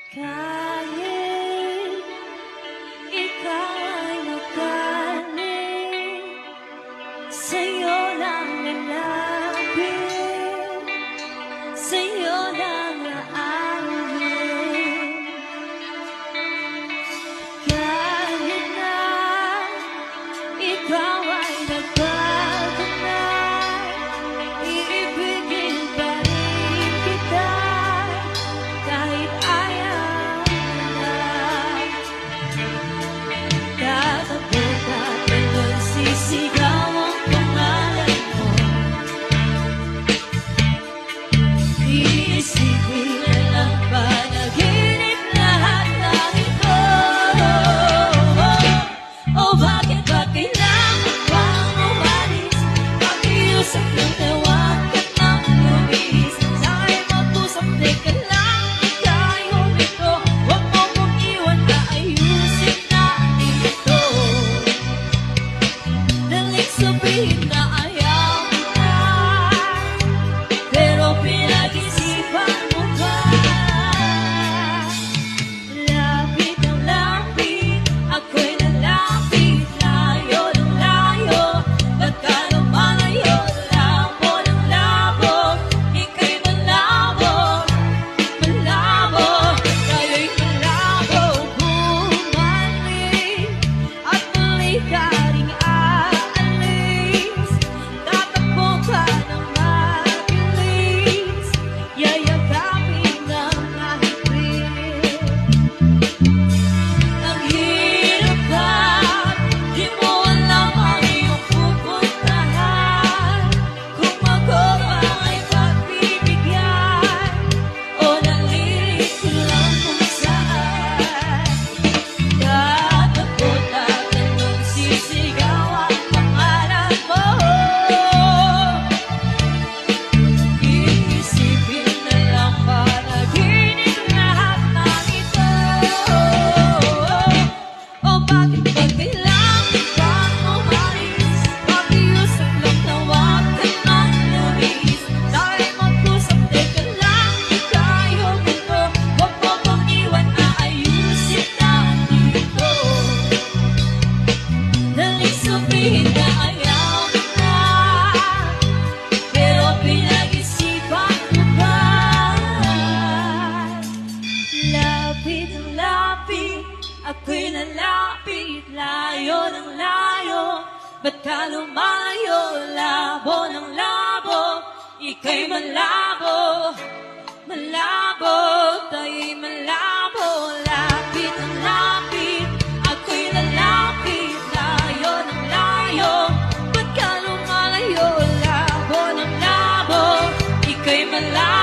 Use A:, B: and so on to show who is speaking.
A: Kahit ikaw ay magaling, sa'yo lang lalapit, sa'yo lang aamin. Kahit na ikaw ay nagbago na, iibigin pa rin kita. Kahit ayaw na, tatapos natin sisigaw ang pangalan mo. Iisipin na lang panaginip lahat ng ito. O bakit ba kailangan pang umalis? Pakiusap ng tawag ka nang lumis. Sa'y mag-usap, teka lang, ika'y humito. Huwag mo kong iwan, aayusin natin ito. Daling sabihin na ayaw na, pero pinag-isipan mo ba? Lapit ng lapit, ako'y nalapit, layo ng layo. Ba't ka lumalayo? Labo ng labo, ika'y malabo, malabo. Tayo'y malabo, bumalik, at muli ka ring aalis. Tatakbo ka ng mabilis, yayagapin ng mahigpit. Ang hirap ka, di mo alam ang iyong pupuntahan. Kung ako ba ay pagbibigyan, o nalilito lang kung saan. Tatakbo natin nung sisigaw ang pangalan mo. Iisipin na lang panaginip lahat ng ito. O bakit ba kailangan pang umalis? Pakiusap lang, tawag ka nang lumis. Tayo mag-usap, teka lang, ika'y humito. Huwag mo kong iwan, aayusin natin ito. Daling sabihin na ayaw na, pero pinag-isipan mo ba? Lapit ng lapit, ako'y nalapit, layo ng layo. Ba't ka lumayo? Labo ng labo, ika'y malabo, malabo. Tayo'y malabo, lapit ng lapit, ako'y nalapit, layo ng layo. Ba't ka lumalayo? Labo ng labo, ika'y malabo.